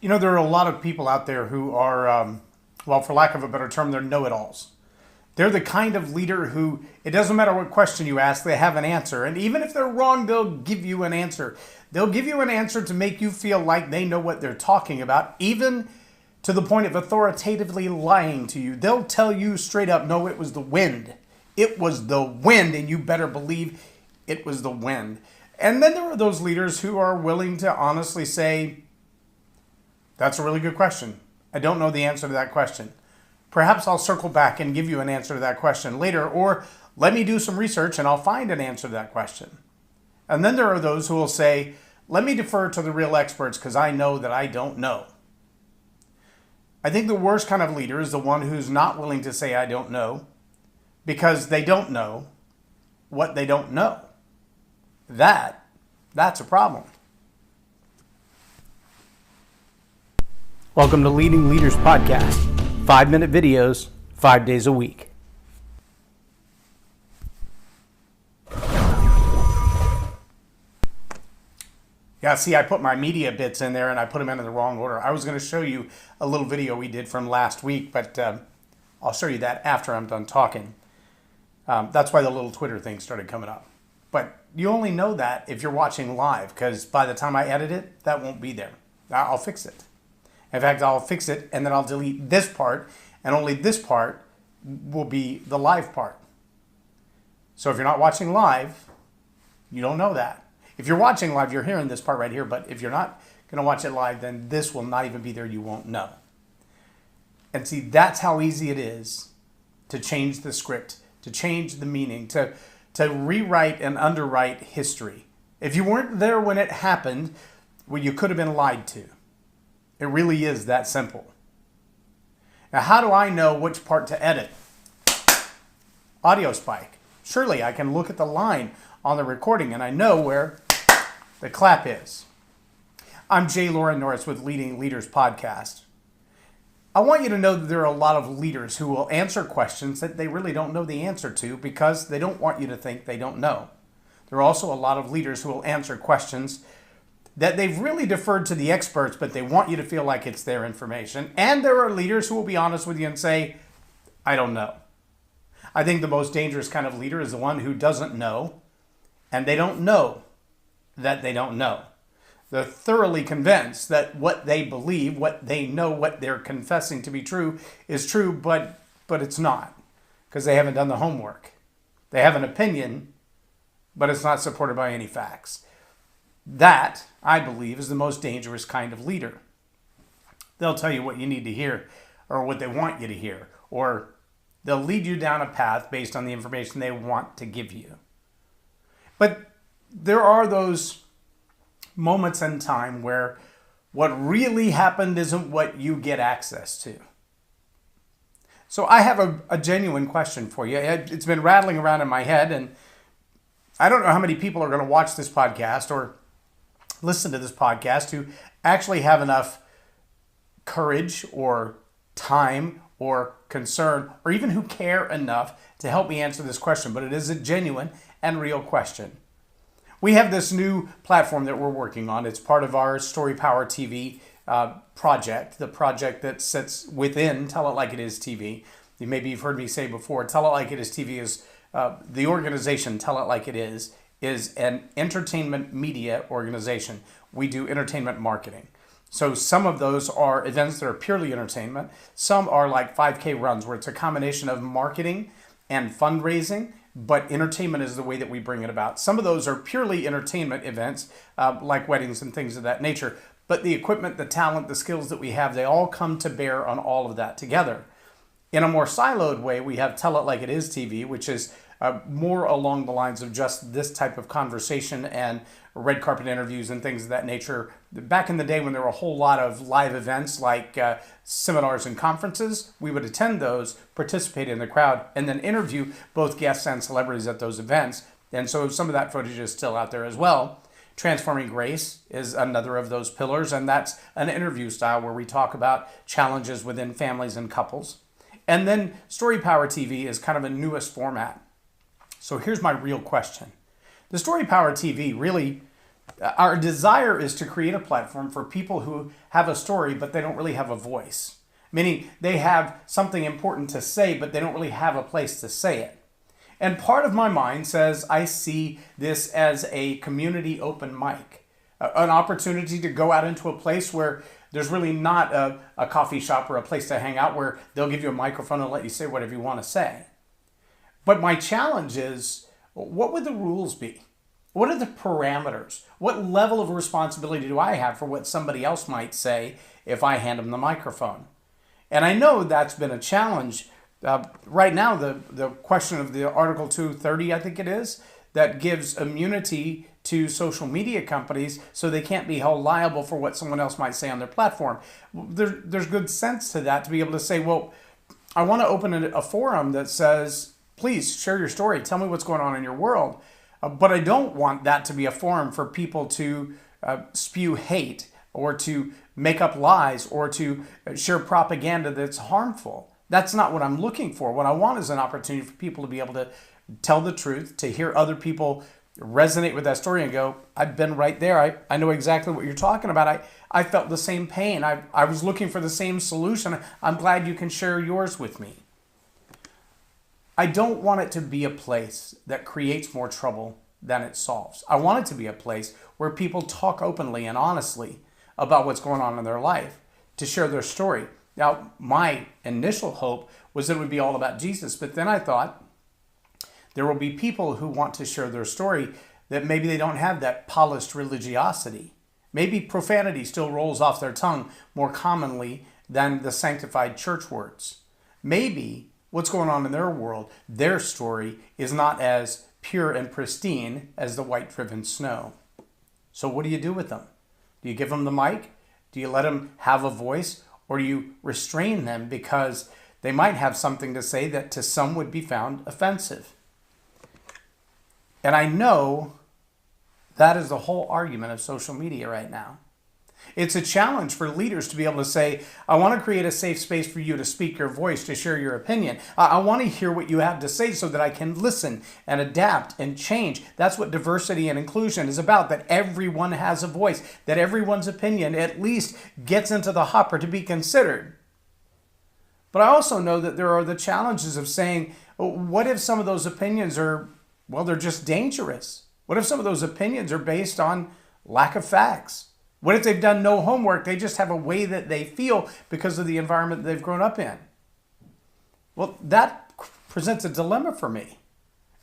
You know, there are a lot of people out there who are, well, for lack of a better term, they're know-it-alls. They're the kind of leader who, it doesn't matter what question you ask, they have an answer. And even if they're wrong, they'll give you an answer. They'll give you an answer to make you feel like they know what they're talking about, even to the point of authoritatively lying to you. They'll tell you straight up, no, it was the wind. It was the wind, and you better believe it was the wind. And then there are those leaders who are willing to honestly say, that's a really good question. I don't know the answer to that question. Perhaps I'll circle back and give you an answer to that question later, or let me do some research and I'll find an answer to that question. And then there are those who will say, let me defer to the real experts because I know that I don't know. I think the worst kind of leader is the one who's not willing to say I don't know because they don't know what they don't know. That's a problem. Welcome to Leading Leaders Podcast. 5-minute videos, 5 days a week. Yeah, see, I put my media bits in there and I put them in the wrong order. I was going to show you a little video we did from last week, but I'll show you that after I'm done talking. That's why the little Twitter thing started coming up. But you only know that if you're watching live, because by the time I edit it, that won't be there. I'll fix it. In fact, I'll fix it and then I'll delete this part, and only this part will be the live part. So if you're not watching live, you don't know that. If you're watching live, you're hearing this part right here, but if you're not going to watch it live, then this will not even be there. You won't know. And see, that's how easy it is to change the script, to change the meaning, to rewrite and underwrite history. If you weren't there when it happened, well, you could have been lied to. It really is that simple. Now, how do I know which part to edit? Audio spike. Surely I can look at the line on the recording and I know where the clap is. I'm J Loren Norris with Leading Leaders Podcast. I want you to know that there are a lot of leaders who will answer questions that they really don't know the answer to because they don't want you to think they don't know. There are also a lot of leaders who will answer questions that they've really deferred to the experts, but they want you to feel like it's their information. And there are leaders who will be honest with you and say, I don't know. I think the most dangerous kind of leader is the one who doesn't know, and they don't know that they don't know. They're thoroughly convinced that what they believe, what they know, what they're confessing to be true is true, but it's not, because they haven't done the homework. They have an opinion, but it's not supported by any facts. That, I believe, is the most dangerous kind of leader. They'll tell you what you need to hear or what they want you to hear, or they'll lead you down a path based on the information they want to give you. But there are those moments in time where what really happened isn't what you get access to. So I have a genuine question for you. It's been rattling around in my head, and I don't know how many people are going to watch this podcast or listen to this podcast who actually have enough courage or time or concern or even who care enough to help me answer this question, but it is a genuine and real question. We have this new platform that we're working on. It's part of our Story Power TV project, the project that sits within Tell It Like It Is TV. Maybe you've heard me say before, Tell It Like It Is TV is the organization Tell It Like It Is an entertainment media organization. We do entertainment marketing. So some of those are events that are purely entertainment. Some are like 5K runs where it's a combination of marketing and fundraising, but entertainment is the way that we bring it about. Some of those are purely entertainment events, like weddings and things of that nature. But the equipment, the talent, the skills that we have, they all come to bear on all of that together. In a more siloed way, we have Tell It Like It Is TV, which is more along the lines of just this type of conversation and red carpet interviews and things of that nature. Back in the day when there were a whole lot of live events like seminars and conferences, we would attend those, participate in the crowd, and then interview both guests and celebrities at those events. And so some of that footage is still out there as well. Transforming Grace is another of those pillars, and that's an interview style where we talk about challenges within families and couples. And then Story Power TV is kind of a newest format. So here's my real question. The Story Power TV really Our desire is to create a platform for people who have a story, but they don't really have a voice. Meaning they have something important to say, but they don't really have a place to say it. And part of my mind says I see this as a community open mic, an opportunity to go out into a place where there's really not a coffee shop or a place to hang out where they'll give you a microphone and let you say whatever you want to say. But my challenge is, what would the rules be? What are the parameters? What level of responsibility do I have for what somebody else might say if I hand them the microphone? And I know that's been a challenge. Right now, the question of the Article 230, I think it is, that gives immunity to social media companies so they can't be held liable for what someone else might say on their platform. There's good sense to that, to be able to say, well, I want to open a forum that says, please share your story. Tell me what's going on in your world. But I don't want that to be a forum for people to spew hate or to make up lies or to share propaganda that's harmful. That's not what I'm looking for. What I want is an opportunity for people to be able to tell the truth, to hear other people resonate with that story and go, I've been right there. I know exactly what you're talking about. I felt the same pain. I was looking for the same solution. I'm glad you can share yours with me. I don't want it to be a place that creates more trouble than it solves. I want it to be a place where people talk openly and honestly about what's going on in their life, to share their story. Now, my initial hope was that it would be all about Jesus, but then I thought there will be people who want to share their story that maybe they don't have that polished religiosity. Maybe profanity still rolls off their tongue more commonly than the sanctified church words. Maybe what's going on in their world, their story is not as pure and pristine as the white-driven snow. So what do you do with them? Do you give them the mic? Do you let them have a voice? Or do you restrain them because they might have something to say that to some would be found offensive? And I know that is the whole argument of social media right now. It's a challenge for leaders to be able to say, I want to create a safe space for you to speak your voice, to share your opinion. I want to hear what you have to say so that I can listen and adapt and change. That's what diversity and inclusion is about, that everyone has a voice, that everyone's opinion at least gets into the hopper to be considered. But I also know that there are the challenges of saying, what if some of those opinions are, well, they're just dangerous? What if some of those opinions are based on lack of facts? What if they've done no homework? They just have a way that they feel because of the environment they've grown up in. Well, that presents a dilemma for me.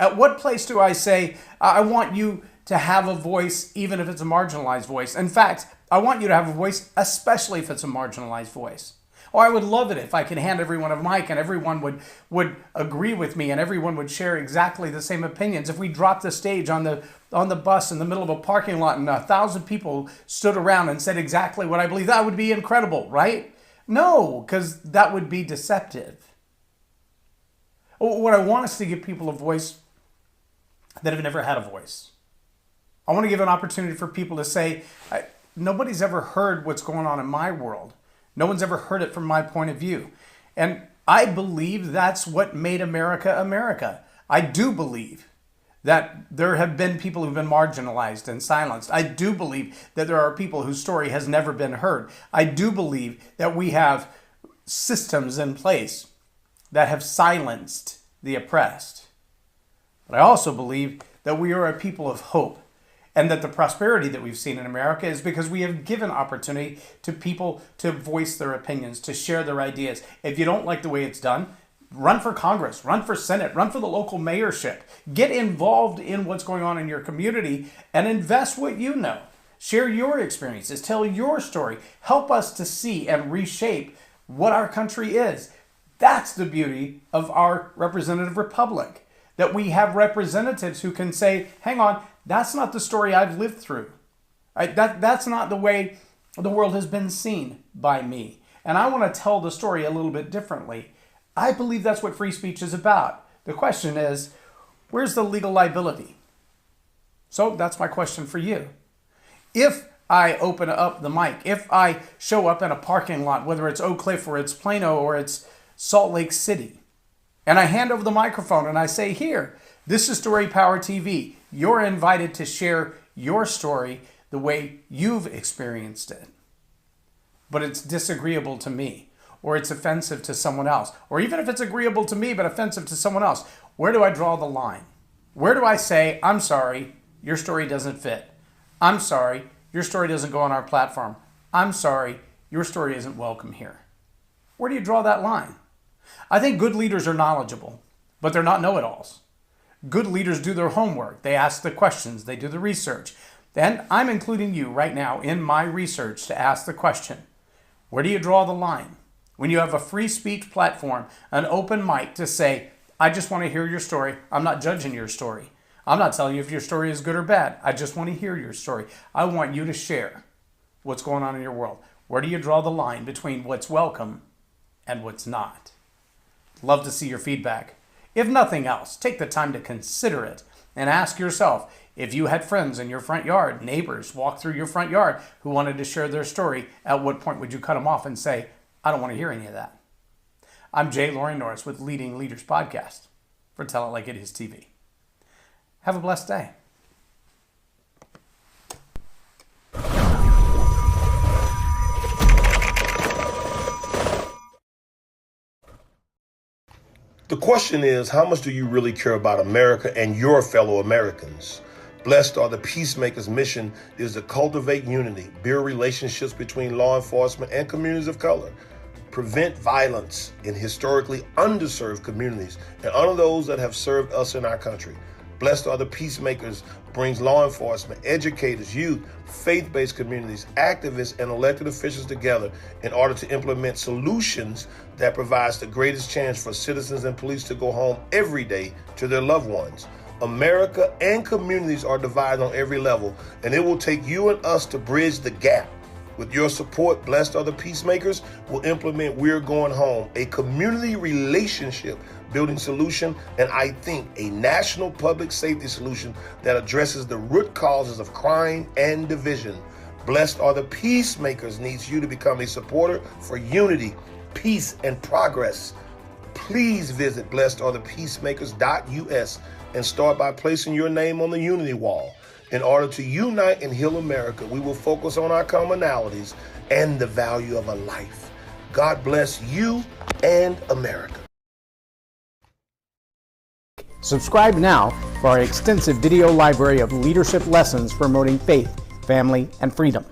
At what place do I say, I want you to have a voice, even if it's a marginalized voice? In fact, I want you to have a voice, especially if it's a marginalized voice. Oh, I would love it if I could hand everyone a mic and everyone would agree with me and everyone would share exactly the same opinions. If we dropped the stage on the bus in the middle of a parking lot and 1,000 people stood around and said exactly what I believe, that would be incredible, right? No, because that would be deceptive. What I want is to give people a voice that have never had a voice. I want to give an opportunity for people to say, nobody's ever heard what's going on in my world. No one's ever heard it from my point of view. And I believe that's what made America America. I do believe that there have been people who've been marginalized and silenced. I do believe that there are people whose story has never been heard. I do believe that we have systems in place that have silenced the oppressed. But I also believe that we are a people of hope, and that the prosperity that we've seen in America is because we have given opportunity to people to voice their opinions, to share their ideas. If you don't like the way it's done, run for Congress, run for Senate, run for the local mayorship. Get involved in what's going on in your community and invest what you know. Share your experiences, tell your story. Help us to see and reshape what our country is. That's the beauty of our representative republic, that we have representatives who can say, hang on, that's not the story I've lived through. That's not the way the world has been seen by me. And I want to tell the story a little bit differently. I believe that's what free speech is about. The question is, where's the legal liability? So that's my question for you. If I open up the mic, if I show up in a parking lot, whether it's Oak Cliff or it's Plano or it's Salt Lake City, and I hand over the microphone and I say, here, this is Story Power TV. You're invited to share your story. the way you've experienced it, but it's disagreeable to me, or it's offensive to someone else, or even if it's agreeable to me but offensive to someone else, where do I draw the line? Where do I say, I'm sorry, your story doesn't fit. I'm sorry, your story doesn't go on our platform. I'm sorry, your story isn't welcome here. Where do you draw that line? I think good leaders are knowledgeable, but they're not know-it-alls. Good leaders do their homework. They ask the questions. They do the research. And I'm including you right now in my research to ask the question, where do you draw the line? When you have a free speech platform, an open mic to say, I just want to hear your story. I'm not judging your story. I'm not telling you if your story is good or bad. I just want to hear your story. I want you to share what's going on in your world. Where do you draw the line between what's welcome and what's not? Love to see your feedback. If nothing else, take the time to consider it and ask yourself, if you had friends in your front yard, neighbors walk through your front yard who wanted to share their story, at what point would you cut them off and say, I don't want to hear any of that? I'm J Loren Norris with Leading Leaders Podcast for Tell It Like It Is TV. Have a blessed day. The question is, how much do you really care about America and your fellow Americans? Blessed Are the Peacemakers' mission is to cultivate unity, build relationships between law enforcement and communities of color, prevent violence in historically underserved communities, and honor those that have served us in our country. Blessed Are the Peacemakers brings law enforcement, educators, youth, faith-based communities, activists, and elected officials together in order to implement solutions that provides the greatest chance for citizens and police to go home every day to their loved ones. America and communities are divided on every level, and it will take you and us to bridge the gap. With your support, Blessed Are the Peacemakers will implement We're Going Home, a community relationship building solution, and I think a national public safety solution that addresses the root causes of crime and division. Blessed Are the Peacemakers needs you to become a supporter for unity, peace, and progress. Please visit blessedarethepeacemakers.us and start by placing your name on the Unity Wall. In order to unite and heal America, we will focus on our commonalities and the value of a life. God bless you and America. Subscribe now for our extensive video library of leadership lessons promoting faith, family, and freedom.